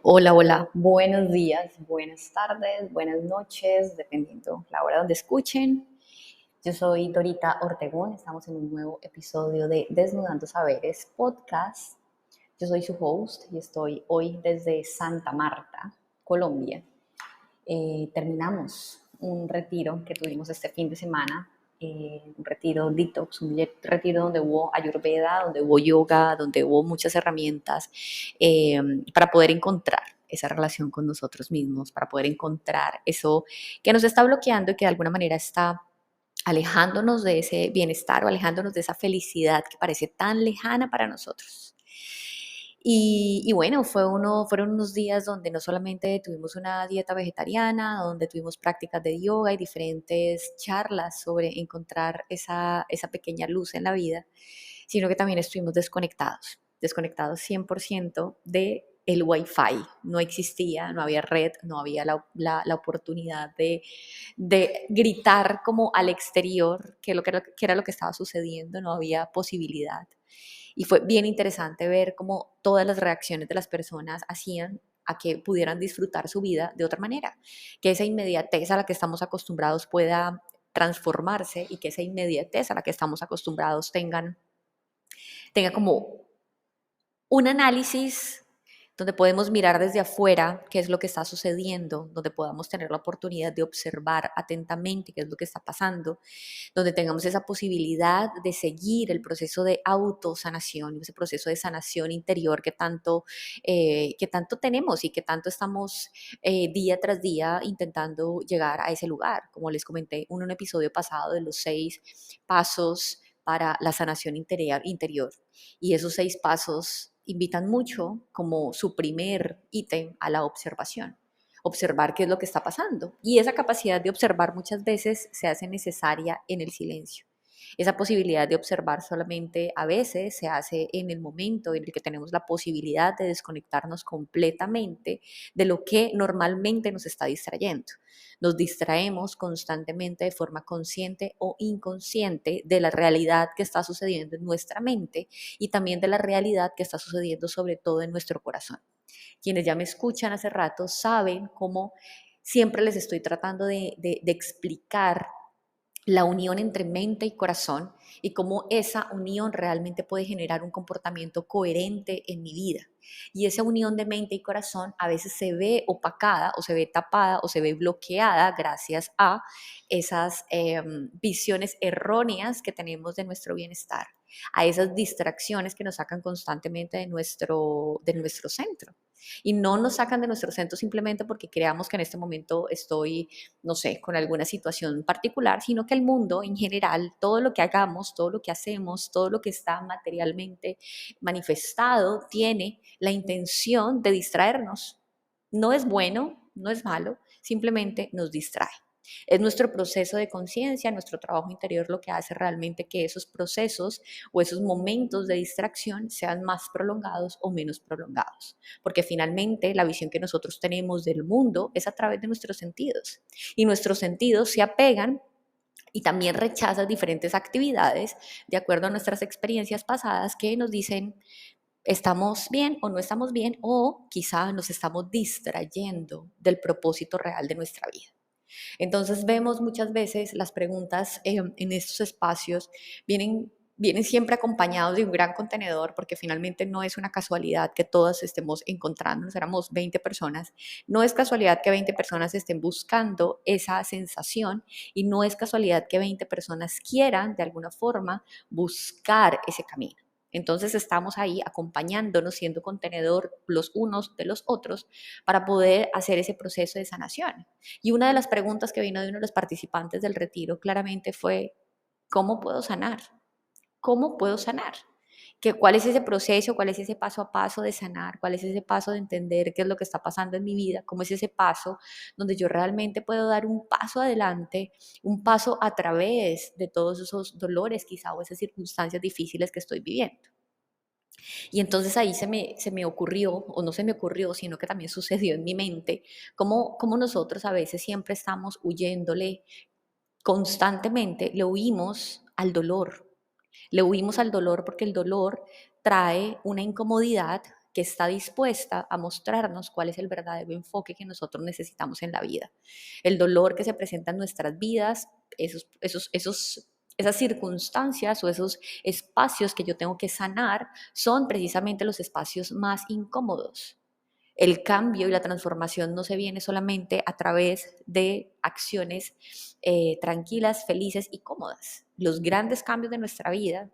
Hola, hola, buenos días, buenas tardes, buenas noches, dependiendo la hora donde escuchen. Yo soy Dorita Ortegón, estamos en un nuevo episodio de Desnudando Saberes Podcast. Yo soy su host y estoy hoy desde Santa Marta, Colombia. Terminamos un retiro que tuvimos este fin de semana, un retiro detox, un retiro donde hubo ayurveda, donde hubo yoga, donde hubo muchas herramientas eh, para poder encontrar esa relación con nosotros mismos, para poder encontrar eso que nos está bloqueando y que de alguna manera está alejándonos de ese bienestar o alejándonos de esa felicidad que parece tan lejana para nosotros. Y bueno, fueron unos días donde no solamente tuvimos una dieta vegetariana, donde tuvimos prácticas de yoga y diferentes charlas sobre encontrar esa pequeña luz en la vida, sino que también estuvimos desconectados 100% de el Wi-Fi. No existía, no había red, no había la oportunidad de gritar como al exterior que era lo que estaba sucediendo, no había posibilidad. Y fue bien interesante ver cómo todas las reacciones de las personas hacían a que pudieran disfrutar su vida de otra manera, que esa inmediatez a la que estamos acostumbrados pueda transformarse y que esa inmediatez a la que estamos acostumbrados tenga como un análisis donde podemos mirar desde afuera qué es lo que está sucediendo, donde podamos tener la oportunidad de observar atentamente qué es lo que está pasando, donde tengamos esa posibilidad de seguir el proceso de autosanación, ese proceso de sanación interior que tanto tenemos y que tanto estamos día tras día intentando llegar a ese lugar. Como les comenté en un episodio pasado de los 6 pasos para la sanación interior. Y esos 6 pasos invitan mucho como su primer ítem a la observación. Observar qué es lo que está pasando. Y esa capacidad de observar muchas veces se hace necesaria en el silencio. Esa posibilidad de observar solamente a veces se hace en el momento en el que tenemos la posibilidad de desconectarnos completamente de lo que normalmente nos está distrayendo. Nos distraemos constantemente de forma consciente o inconsciente de la realidad que está sucediendo en nuestra mente y también de la realidad que está sucediendo sobre todo en nuestro corazón. Quienes ya me escuchan hace rato saben cómo siempre les estoy tratando de explicar la unión entre mente y corazón y cómo esa unión realmente puede generar un comportamiento coherente en mi vida. Y esa unión de mente y corazón a veces se ve opacada o se ve tapada o se ve bloqueada gracias a esas visiones erróneas que tenemos de nuestro bienestar, a esas distracciones que nos sacan constantemente de nuestro centro. Y no nos sacan de nuestro centro simplemente porque creamos que en este momento estoy, no sé, con alguna situación particular, sino que el mundo en general, todo lo que hagamos, todo lo que hacemos, todo lo que está materialmente manifestado, tiene la intención de distraernos. No es bueno, no es malo, simplemente nos distrae. Es nuestro proceso de conciencia, nuestro trabajo interior lo que hace realmente que esos procesos o esos momentos de distracción sean más prolongados o menos prolongados. Porque finalmente la visión que nosotros tenemos del mundo es a través de nuestros sentidos. Y nuestros sentidos se apegan y también rechazan diferentes actividades de acuerdo a nuestras experiencias pasadas que nos dicen estamos bien o no estamos bien o quizá nos estamos distrayendo del propósito real de nuestra vida. Entonces vemos muchas veces las preguntas en estos espacios vienen siempre acompañados de un gran contenedor, porque finalmente no es una casualidad que todas estemos encontrándonos, éramos 20 personas, no es casualidad que 20 personas estén buscando esa sensación y no es casualidad que 20 personas quieran de alguna forma buscar ese camino. Entonces estamos ahí acompañándonos, siendo contenedor los unos de los otros para poder hacer ese proceso de sanación. Y una de las preguntas que vino de uno de los participantes del retiro claramente fue, ¿cómo puedo sanar? ¿Cómo puedo sanar? ¿Cuál es ese proceso? ¿Cuál es ese paso a paso de sanar? ¿Cuál es ese paso de entender qué es lo que está pasando en mi vida? ¿Cómo es ese paso donde yo realmente puedo dar un paso adelante, un paso a través de todos esos dolores quizá o esas circunstancias difíciles que estoy viviendo? Y entonces ahí se me ocurrió, o no se me ocurrió, sino que también sucedió en mi mente, cómo nosotros a veces siempre estamos huyéndole constantemente, le huimos al dolor. Le huimos al dolor porque el dolor trae una incomodidad que está dispuesta a mostrarnos cuál es el verdadero enfoque que nosotros necesitamos en la vida. El dolor que se presenta en nuestras vidas, esas circunstancias o esos espacios que yo tengo que sanar son precisamente los espacios más incómodos. El cambio y la transformación no se viene solamente a través de acciones tranquilas, felices y cómodas. Los grandes cambios de nuestra vida,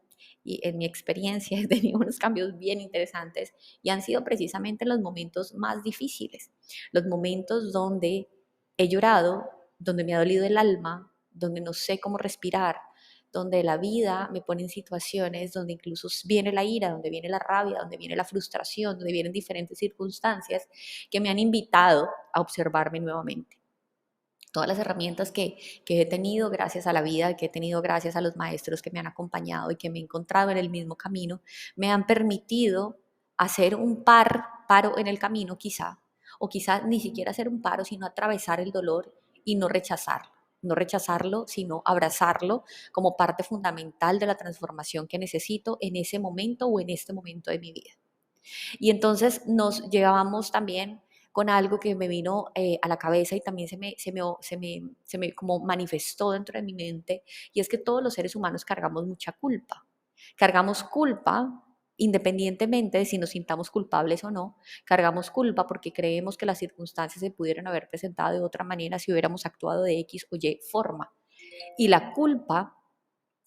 y en mi experiencia he tenido unos cambios bien interesantes y han sido precisamente los momentos más difíciles, los momentos donde he llorado, donde me ha dolido el alma, donde no sé cómo respirar, donde la vida me pone en situaciones donde incluso viene la ira, donde viene la rabia, donde viene la frustración, donde vienen diferentes circunstancias que me han invitado a observarme nuevamente. Todas las herramientas que he tenido gracias a la vida, que he tenido gracias a los maestros que me han acompañado y que me he encontrado en el mismo camino, me han permitido hacer un paro en el camino quizá, o quizá ni siquiera hacer un paro, sino atravesar el dolor y no rechazarlo. No rechazarlo, sino abrazarlo como parte fundamental de la transformación que necesito en ese momento o en este momento de mi vida. Y entonces nos llevábamos también con algo que me vino a la cabeza y también se me como manifestó dentro de mi mente, y es que todos los seres humanos cargamos mucha culpa. Cargamos culpa independientemente de si nos sintamos culpables o no, cargamos culpa porque creemos que las circunstancias se pudieran haber presentado de otra manera si hubiéramos actuado de X o Y forma. Y la culpa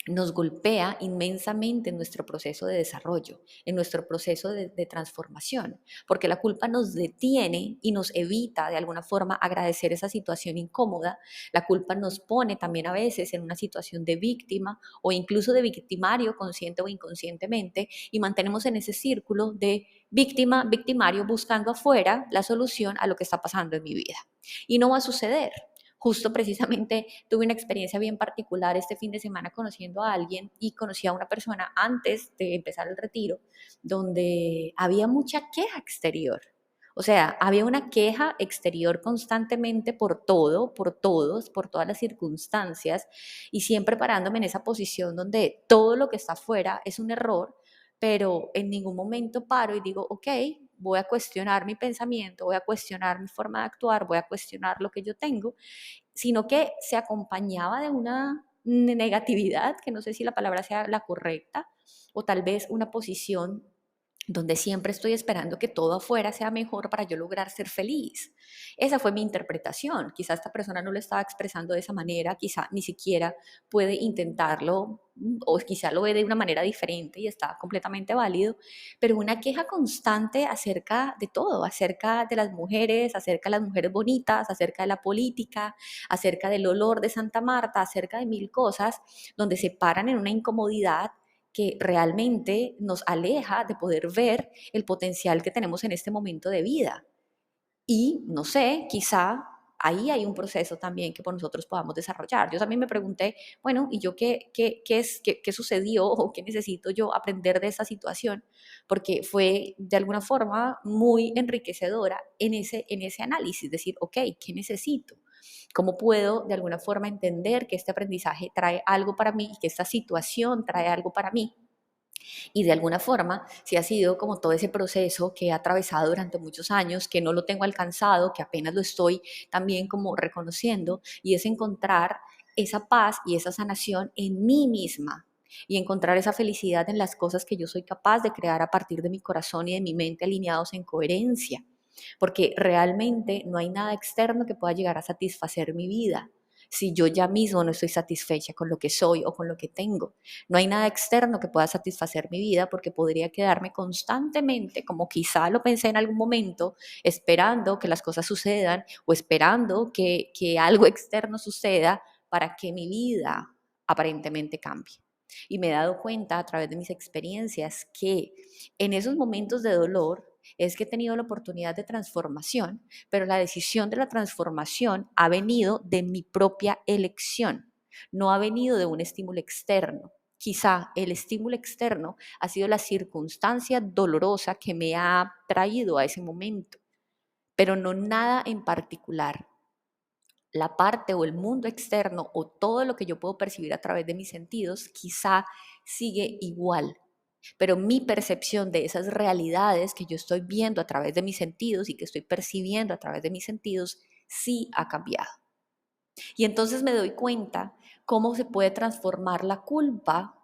nos golpea inmensamente en nuestro proceso de desarrollo, en nuestro proceso de transformación, porque la culpa nos detiene y nos evita de alguna forma agradecer esa situación incómoda. La culpa nos pone también a veces en una situación de víctima o incluso de victimario, consciente o inconscientemente, y mantenemos en ese círculo de víctima, victimario, buscando afuera la solución a lo que está pasando en mi vida. Y no va a suceder. Justo precisamente tuve una experiencia bien particular este fin de semana conociendo a alguien, y conocí a una persona antes de empezar el retiro donde había mucha queja exterior. O sea, había una queja exterior constantemente por todo, por todos, por todas las circunstancias, y siempre parándome en esa posición donde todo lo que está afuera es un error, pero en ningún momento paro y digo, ok, voy a cuestionar mi pensamiento, voy a cuestionar mi forma de actuar, voy a cuestionar lo que yo tengo, sino que se acompañaba de una negatividad, que no sé si la palabra sea la correcta, o tal vez una posición donde siempre estoy esperando que todo afuera sea mejor para yo lograr ser feliz. Esa fue mi interpretación. Quizá esta persona no lo estaba expresando de esa manera, quizá ni siquiera puede intentarlo, o quizá lo ve de una manera diferente y está completamente válido, pero una queja constante acerca de todo, acerca de las mujeres bonitas, acerca de la política, acerca del olor de Santa Marta, acerca de mil cosas, donde se paran en una incomodidad que realmente nos aleja de poder ver el potencial que tenemos en este momento de vida. Y no sé, quizá ahí hay un proceso también que por nosotros podamos desarrollar. Yo también me pregunté, bueno, ¿y yo qué sucedió o qué necesito yo aprender de esa situación? Porque fue de alguna forma muy enriquecedora en ese análisis, decir, ok, ¿qué necesito? ¿Cómo puedo de alguna forma entender que este aprendizaje trae algo para mí y que esta situación trae algo para mí? Y de alguna forma, si ha sido como todo ese proceso que he atravesado durante muchos años, que no lo tengo alcanzado, que apenas lo estoy también como reconociendo, y es encontrar esa paz y esa sanación en mí misma, y encontrar esa felicidad en las cosas que yo soy capaz de crear a partir de mi corazón y de mi mente alineados en coherencia, porque realmente no hay nada externo que pueda llegar a satisfacer mi vida si yo ya mismo no estoy satisfecha con lo que soy o con lo que tengo. No hay nada externo que pueda satisfacer mi vida, porque podría quedarme constantemente, como quizá lo pensé en algún momento, esperando que las cosas sucedan o esperando que algo externo suceda para que mi vida aparentemente cambie. Y me he dado cuenta a través de mis experiencias que en esos momentos de dolor es que he tenido la oportunidad de transformación, pero la decisión de la transformación ha venido de mi propia elección, no ha venido de un estímulo externo. Quizá el estímulo externo ha sido la circunstancia dolorosa que me ha traído a ese momento, pero no nada en particular. La parte o el mundo externo o todo lo que yo puedo percibir a través de mis sentidos quizá sigue igual. pero mi percepción de esas realidades que yo estoy viendo a través de mis sentidos y que estoy percibiendo a través de mis sentidos sí ha cambiado. Y entonces me doy cuenta cómo se puede transformar la culpa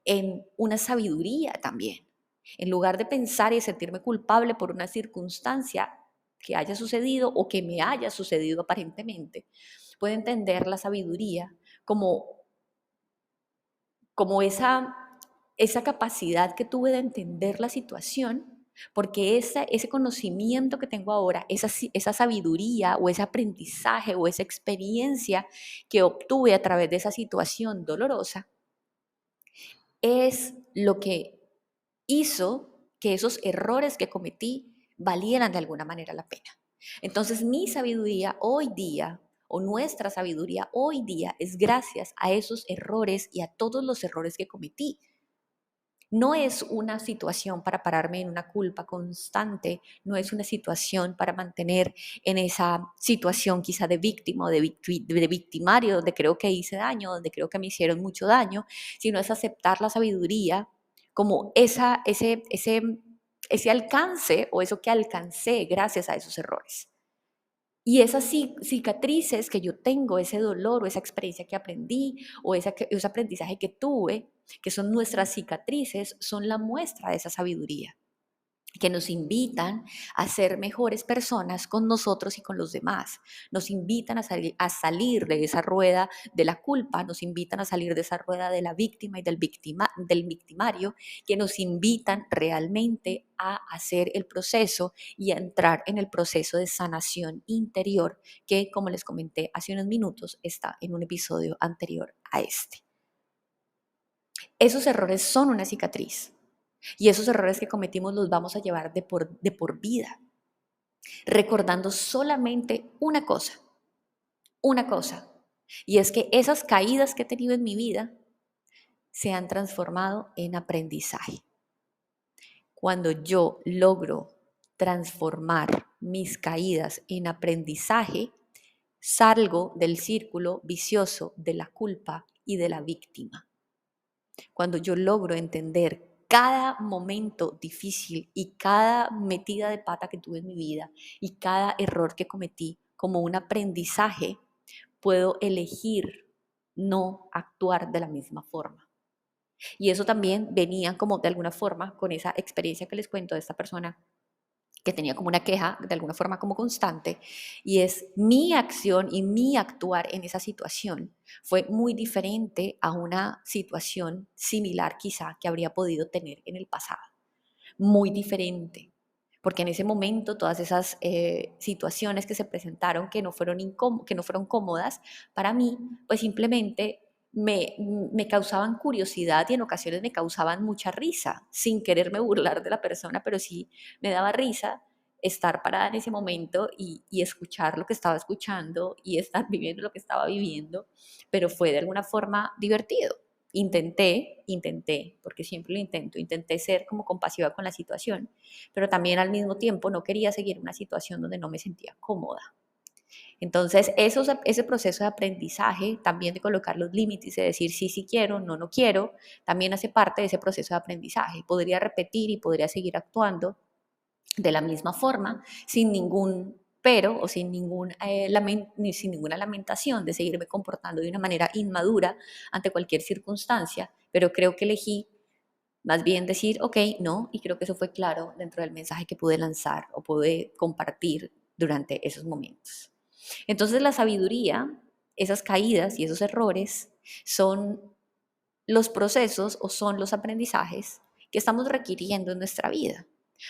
en una sabiduría también. En lugar de pensar y sentirme culpable por una circunstancia que haya sucedido o que me haya sucedido aparentemente, puedo entender la sabiduría como, como esa capacidad que tuve de entender la situación, porque ese conocimiento que tengo ahora, esa sabiduría o ese aprendizaje o esa experiencia que obtuve a través de esa situación dolorosa, es lo que hizo que esos errores que cometí valieran de alguna manera la pena. Entonces mi sabiduría hoy día, o nuestra sabiduría hoy día, es gracias a esos errores y a todos los errores que cometí. No es una situación para pararme en una culpa constante, no es una situación para mantener en esa situación quizá de víctima o de victimario, donde creo que hice daño, donde creo que me hicieron mucho daño, sino es aceptar la sabiduría como ese alcance o eso que alcancé gracias a esos errores. Y esas cicatrices que yo tengo, ese dolor o esa experiencia que aprendí o ese aprendizaje que tuve, que son nuestras cicatrices, son la muestra de esa sabiduría que nos invitan a ser mejores personas con nosotros y con los demás. Nos invitan a salir de esa rueda de la culpa, nos invitan a salir de esa rueda de la víctima y del victimario, que nos invitan realmente a hacer el proceso y a entrar en el proceso de sanación interior que, como les comenté hace unos minutos, está en un episodio anterior a este. Esos errores son una cicatriz. Y esos errores que cometimos los vamos a llevar de por vida, recordando solamente una cosa, y es que esas caídas que he tenido en mi vida se han transformado en aprendizaje. Cuando yo logro transformar mis caídas en aprendizaje, salgo del círculo vicioso de la culpa y de la víctima. Cuando yo logro entender cada momento difícil y cada metida de pata que tuve en mi vida y cada error que cometí como un aprendizaje, puedo elegir no actuar de la misma forma. Y eso también venía como de alguna forma con esa experiencia que les cuento de esta persona que tenía como una queja de alguna forma como constante, y es mi acción y mi actuar en esa situación fue muy diferente a una situación similar quizá que habría podido tener en el pasado, muy diferente, porque en ese momento todas esas situaciones que se presentaron que no fueron cómodas para mí, pues simplemente me causaban curiosidad y en ocasiones me causaban mucha risa, sin quererme burlar de la persona, pero sí me daba risa estar parada en ese momento y escuchar lo que estaba escuchando y estar viviendo lo que estaba viviendo, pero fue de alguna forma divertido. Intenté, porque siempre lo intenté ser como compasiva con la situación, pero también al mismo tiempo no quería seguir una situación donde no me sentía cómoda. Entonces, ese proceso de aprendizaje, también de colocar los límites, de decir sí, sí quiero, no, no quiero, también hace parte de ese proceso de aprendizaje. Podría repetir y podría seguir actuando de la misma forma, sin ningún pero o sin ninguna lamentación de seguirme comportando de una manera inmadura ante cualquier circunstancia, pero creo que elegí más bien decir, ok, no, y creo que eso fue claro dentro del mensaje que pude lanzar o pude compartir durante esos momentos. Entonces la sabiduría, esas caídas y esos errores son los procesos o son los aprendizajes que estamos requiriendo en nuestra vida.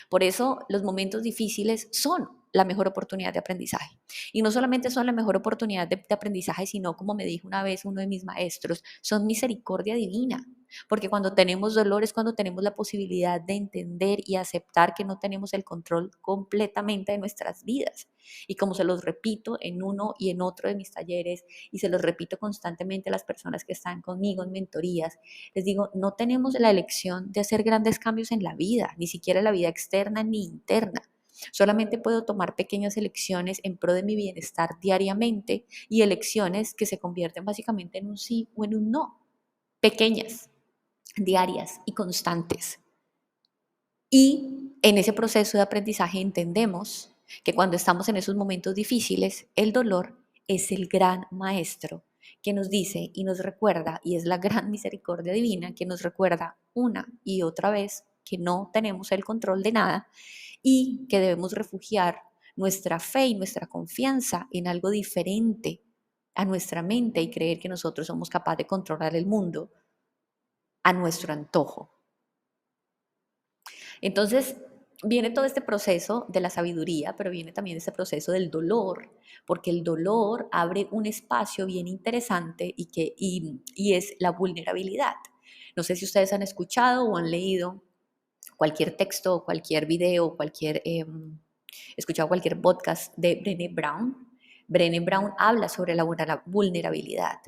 Por eso los momentos difíciles son la mejor oportunidad de aprendizaje. Y no solamente son la mejor oportunidad de aprendizaje, sino, como me dijo una vez uno de mis maestros, son misericordia divina. Porque cuando tenemos dolor es cuando tenemos la posibilidad de entender y aceptar que no tenemos el control completamente de nuestras vidas. Y como se los repito en uno y en otro de mis talleres, y se los repito constantemente a las personas que están conmigo en mentorías, les digo, no tenemos la elección de hacer grandes cambios en la vida, ni siquiera en la vida externa ni interna. Solamente puedo tomar pequeñas elecciones en pro de mi bienestar diariamente y elecciones que se convierten básicamente en un sí o en un no. Pequeñas, diarias y constantes. Y en ese proceso de aprendizaje entendemos que cuando estamos en esos momentos difíciles, el dolor es el gran maestro que nos dice y nos recuerda, y es la gran misericordia divina que nos recuerda una y otra vez que no tenemos el control de nada y que debemos refugiar nuestra fe y nuestra confianza en algo diferente a nuestra mente y creer que nosotros somos capaces de controlar el mundo a nuestro antojo. Entonces, viene todo este proceso de la sabiduría, pero viene también este proceso del dolor, porque el dolor abre un espacio bien interesante y es la vulnerabilidad. No sé si ustedes han escuchado o han leído cualquier texto, cualquier video, escuchado cualquier podcast de Brené Brown. Brené Brown habla sobre la vulnerabilidad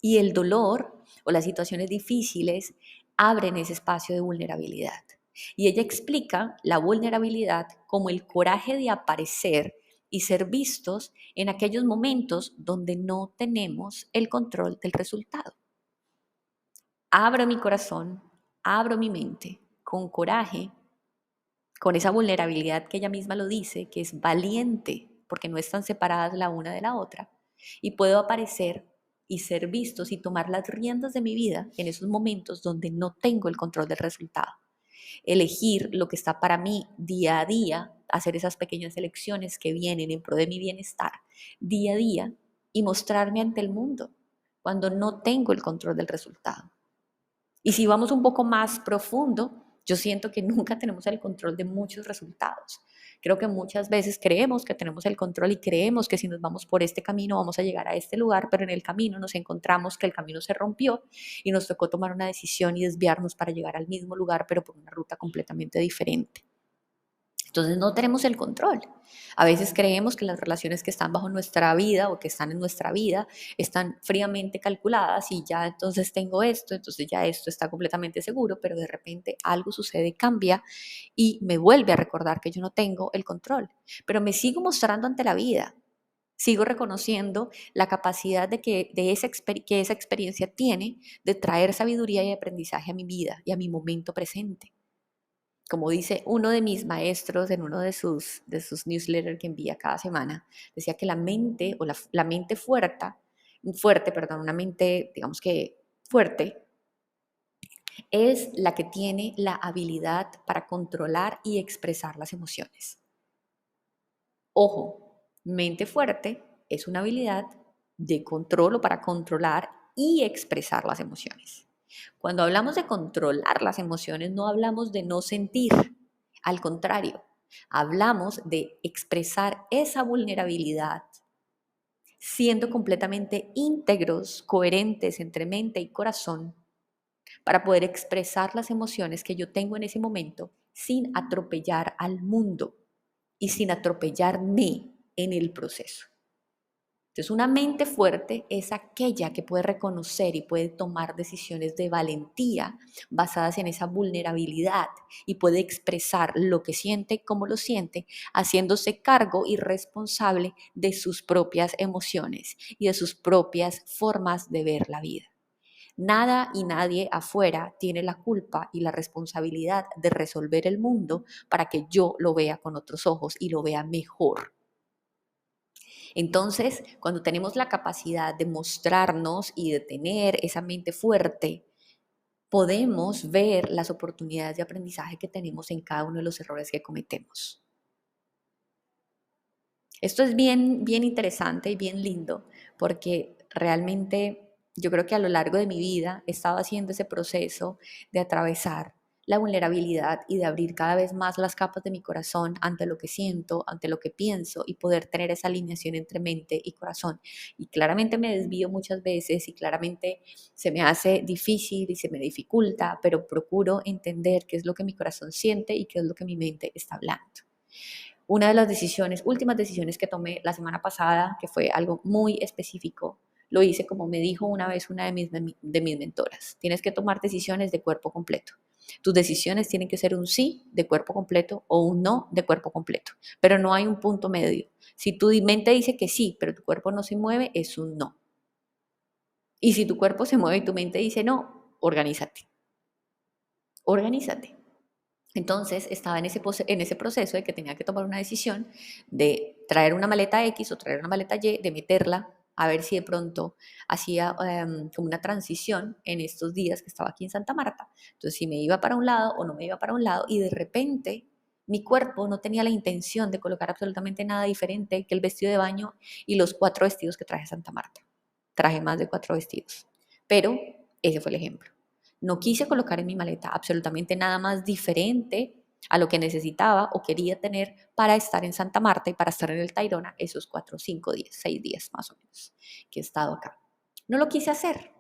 y el dolor o las situaciones difíciles abren ese espacio de vulnerabilidad. Y ella explica la vulnerabilidad como el coraje de aparecer y ser vistos en aquellos momentos donde no tenemos el control del resultado. Abro mi corazón, abro mi mente con coraje, con esa vulnerabilidad que ella misma lo dice, que es valiente, porque no están separadas la una de la otra, y puedo aparecer y ser vistos y tomar las riendas de mi vida en esos momentos donde no tengo el control del resultado. Elegir lo que está para mí día a día, hacer esas pequeñas elecciones que vienen en pro de mi bienestar día a día y mostrarme ante el mundo cuando no tengo el control del resultado. Y si vamos un poco más profundo, yo siento que nunca tenemos el control de muchos resultados. Creo que muchas veces creemos que tenemos el control y creemos que si nos vamos por este camino vamos a llegar a este lugar, pero en el camino nos encontramos que el camino se rompió y nos tocó tomar una decisión y desviarnos para llegar al mismo lugar, pero por una ruta completamente diferente. Entonces no tenemos el control. A veces creemos que las relaciones que están bajo nuestra vida o que están en nuestra vida están fríamente calculadas y ya entonces tengo esto, entonces ya esto está completamente seguro, pero de repente algo sucede, cambia y me vuelve a recordar que yo no tengo el control. Pero me sigo mostrando ante la vida, sigo reconociendo la capacidad que esa experiencia tiene de traer sabiduría y aprendizaje a mi vida y a mi momento presente. Como dice uno de mis maestros en uno de sus newsletters que envía cada semana, decía que la mente o la mente fuerte, perdón, una mente, digamos que fuerte, es la que tiene la habilidad para controlar y expresar las emociones. Ojo, mente fuerte es una habilidad de control o para controlar y expresar las emociones. Cuando hablamos de controlar las emociones, no hablamos de no sentir, al contrario, hablamos de expresar esa vulnerabilidad siendo completamente íntegros, coherentes entre mente y corazón para poder expresar las emociones que yo tengo en ese momento sin atropellar al mundo y sin atropellarme en el proceso. Entonces, una mente fuerte es aquella que puede reconocer y puede tomar decisiones de valentía basadas en esa vulnerabilidad y puede expresar lo que siente y cómo lo siente, haciéndose cargo y responsable de sus propias emociones y de sus propias formas de ver la vida. Nada y nadie afuera tiene la culpa y la responsabilidad de resolver el mundo para que yo lo vea con otros ojos y lo vea mejor. Entonces, cuando tenemos la capacidad de mostrarnos y de tener esa mente fuerte, podemos ver las oportunidades de aprendizaje que tenemos en cada uno de los errores que cometemos. Esto es bien, bien interesante y bien lindo porque realmente yo creo que a lo largo de mi vida he estado haciendo ese proceso de atravesar la vulnerabilidad y de abrir cada vez más las capas de mi corazón ante lo que siento, ante lo que pienso y poder tener esa alineación entre mente y corazón. Y claramente me desvío muchas veces y claramente se me hace difícil y se me dificulta, pero procuro entender qué es lo que mi corazón siente y qué es lo que mi mente está hablando. Una de las últimas decisiones que tomé la semana pasada, que fue algo muy específico, lo hice como me dijo una vez una de mis mentoras. Tienes que tomar decisiones de cuerpo completo. Tus decisiones tienen que ser un sí de cuerpo completo o un no de cuerpo completo, pero no hay un punto medio. Si tu mente dice que sí, pero tu cuerpo no se mueve, es un no. Y si tu cuerpo se mueve y tu mente dice no, organízate. Organízate. Entonces estaba en ese proceso de que tenía que tomar una decisión de traer una maleta X o traer una maleta Y, de meterla, a ver si de pronto hacía como una transición en estos días que estaba aquí en Santa Marta. Entonces, si me iba para un lado o no me iba para un lado, y de repente mi cuerpo no tenía la intención de colocar absolutamente nada diferente que el vestido de baño y los 4 vestidos que traje a Santa Marta. Traje más de 4 vestidos, pero ese fue el ejemplo. No quise colocar en mi maleta absolutamente nada más diferente a lo que necesitaba o quería tener para estar en Santa Marta y para estar en el Tayrona esos 4, 5 días, 6 días más o menos que he estado acá. No lo quise hacer.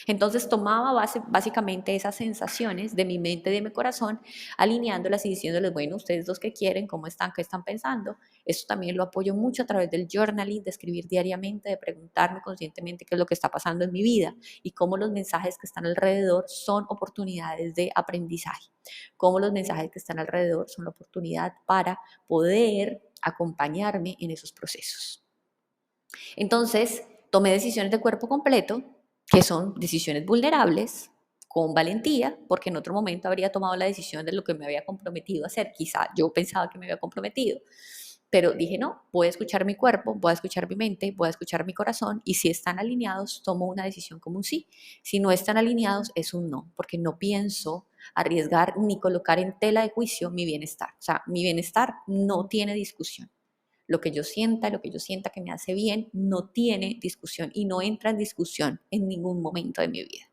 Entonces tomaba básicamente esas sensaciones de mi mente y de mi corazón, alineándolas y diciéndoles, bueno, ustedes dos que quieren, ¿cómo están? ¿Qué están pensando? Esto también lo apoyo mucho a través del journaling, de escribir diariamente, de preguntarme conscientemente qué es lo que está pasando en mi vida y cómo los mensajes que están alrededor son oportunidades de aprendizaje, cómo los mensajes que están alrededor son la oportunidad para poder acompañarme en esos procesos. Entonces, tomé decisiones de cuerpo completo, que son decisiones vulnerables, con valentía, porque en otro momento habría tomado la decisión de lo que me había comprometido a hacer. Quizá yo pensaba que me había comprometido, pero dije, no, voy a escuchar mi cuerpo, voy a escuchar mi mente, voy a escuchar mi corazón, y si están alineados, tomo una decisión como un sí. Si no están alineados, es un no, porque no pienso arriesgar ni colocar en tela de juicio mi bienestar. O sea, mi bienestar no tiene discusión. Lo que yo sienta que me hace bien, no tiene discusión y no entra en discusión en ningún momento de mi vida.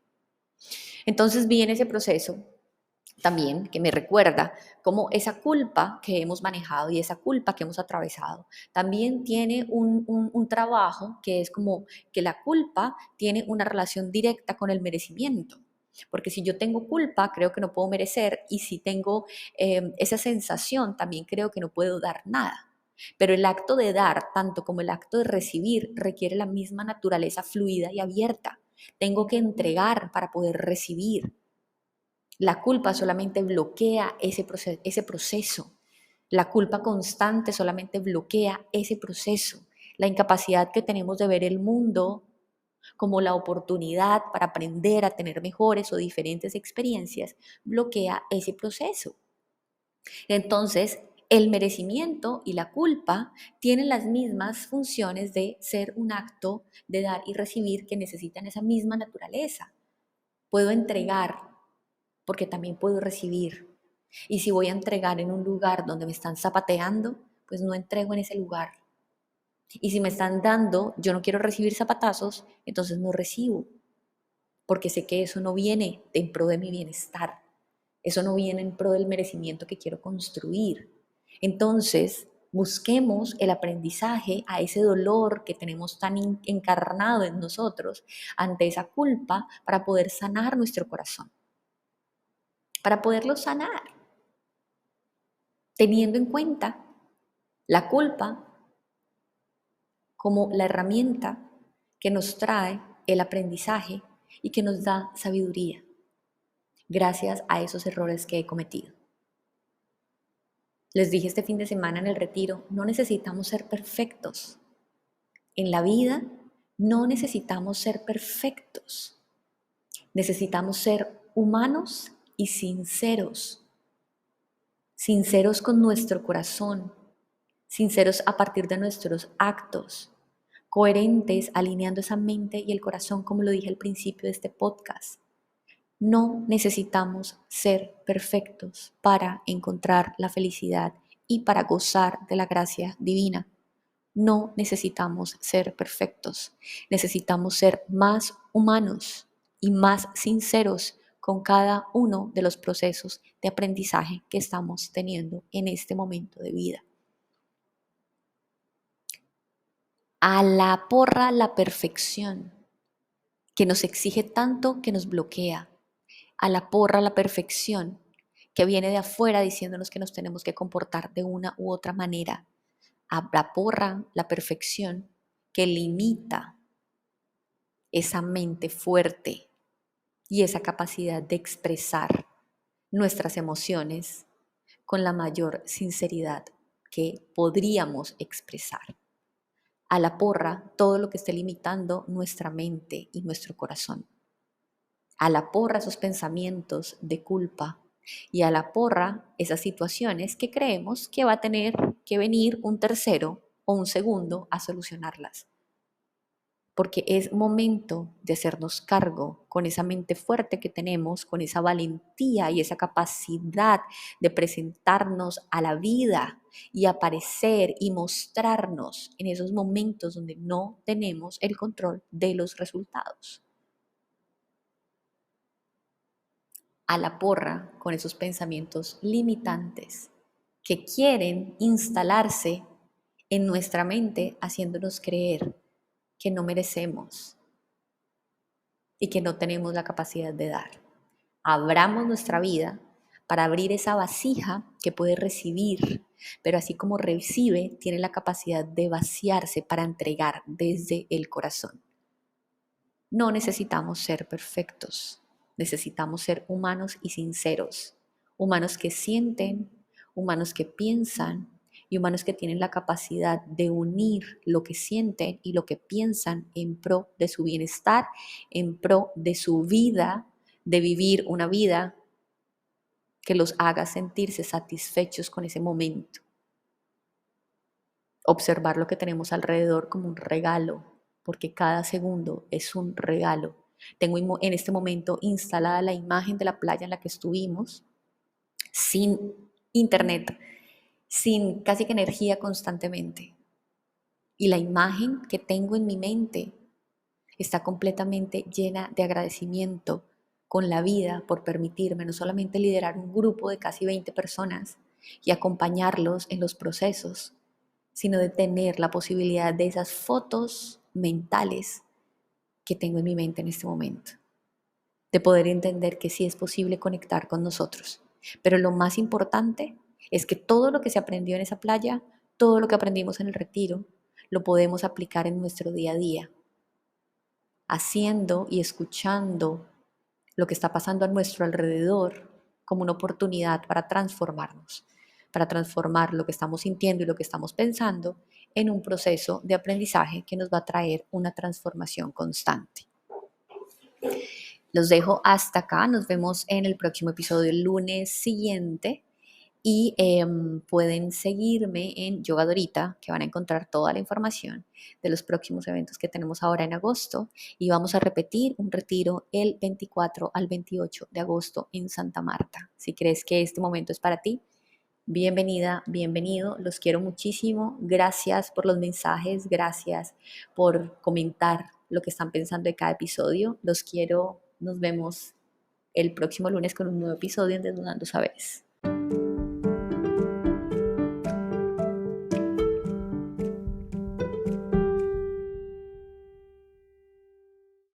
Entonces vi en ese proceso también que me recuerda cómo esa culpa que hemos manejado y esa culpa que hemos atravesado también tiene un trabajo que es como que la culpa tiene una relación directa con el merecimiento. Porque si yo tengo culpa, creo que no puedo merecer, y si tengo esa sensación, también creo que no puedo dar nada. Pero el acto de dar, tanto como el acto de recibir, requiere la misma naturaleza fluida y abierta. Tengo que entregar para poder recibir. La culpa solamente bloquea ese proceso. La culpa constante solamente bloquea ese proceso. La incapacidad que tenemos de ver el mundo como la oportunidad para aprender a tener mejores o diferentes experiencias bloquea ese proceso. Entonces, el merecimiento y la culpa tienen las mismas funciones de ser un acto de dar y recibir, que necesitan esa misma naturaleza. Puedo entregar porque también puedo recibir. Y si voy a entregar en un lugar donde me están zapateando, pues no entrego en ese lugar. Y si me están dando, yo no quiero recibir zapatazos, entonces no recibo, porque sé que eso no viene en pro de mi bienestar, eso no viene en pro del merecimiento que quiero construir. Entonces, busquemos el aprendizaje a ese dolor que tenemos tan encarnado en nosotros, ante esa culpa, para poder sanar nuestro corazón, para poderlo sanar, teniendo en cuenta la culpa como la herramienta que nos trae el aprendizaje y que nos da sabiduría gracias a esos errores que he cometido. Les dije este fin de semana en el retiro, no necesitamos ser perfectos. En la vida no necesitamos ser perfectos. Necesitamos ser humanos y sinceros. Sinceros con nuestro corazón, sinceros a partir de nuestros actos, coherentes, alineando esa mente y el corazón, como lo dije al principio de este podcast. No necesitamos ser perfectos para encontrar la felicidad y para gozar de la gracia divina. No necesitamos ser perfectos, necesitamos ser más humanos y más sinceros con cada uno de los procesos de aprendizaje que estamos teniendo en este momento de vida. A la porra la perfección, que nos exige tanto que nos bloquea. A la porra la perfección, que viene de afuera diciéndonos que nos tenemos que comportar de una u otra manera. A la porra la perfección, que limita esa mente fuerte y esa capacidad de expresar nuestras emociones con la mayor sinceridad que podríamos expresar. A la porra todo lo que esté limitando nuestra mente y nuestro corazón. A la porra esos pensamientos de culpa, y a la porra esas situaciones que creemos que va a tener que venir un tercero o un segundo a solucionarlas. Porque es momento de hacernos cargo con esa mente fuerte que tenemos, con esa valentía y esa capacidad de presentarnos a la vida y aparecer y mostrarnos en esos momentos donde no tenemos el control de los resultados. A la porra con esos pensamientos limitantes que quieren instalarse en nuestra mente haciéndonos creer que no merecemos y que no tenemos la capacidad de dar. Abramos nuestra vida para abrir esa vasija que puede recibir, pero así como recibe, tiene la capacidad de vaciarse para entregar desde el corazón. No necesitamos ser perfectos, necesitamos ser humanos y sinceros, humanos que sienten, humanos que piensan y humanos que tienen la capacidad de unir lo que sienten y lo que piensan en pro de su bienestar, en pro de su vida, de vivir una vida que los haga sentirse satisfechos con ese momento. Observar lo que tenemos alrededor como un regalo, porque cada segundo es un regalo. Tengo en este momento instalada la imagen de la playa en la que estuvimos, sin internet, sin casi que energía constantemente. Y la imagen que tengo en mi mente está completamente llena de agradecimiento con la vida por permitirme no solamente liderar un grupo de casi 20 personas y acompañarlos en los procesos, sino de tener la posibilidad de esas fotos mentales que tengo en mi mente en este momento, de poder entender que sí es posible conectar con nosotros. Pero lo más importante es que todo lo que se aprendió en esa playa, todo lo que aprendimos en el retiro, lo podemos aplicar en nuestro día a día, haciendo y escuchando lo que está pasando a nuestro alrededor como una oportunidad para transformar lo que estamos sintiendo y lo que estamos pensando en un proceso de aprendizaje que nos va a traer una transformación constante. Los dejo hasta acá, nos vemos en el próximo episodio el lunes siguiente. Y pueden seguirme en Yoga Dorita, que van a encontrar toda la información de los próximos eventos que tenemos ahora en agosto. Y vamos a repetir un retiro el 24 al 28 de agosto en Santa Marta. Si crees que este momento es para ti, bienvenida, bienvenido. Los quiero muchísimo. Gracias por los mensajes, gracias por comentar lo que están pensando de cada episodio. Los quiero. Nos vemos el próximo lunes con un nuevo episodio en Desnudando Saberes.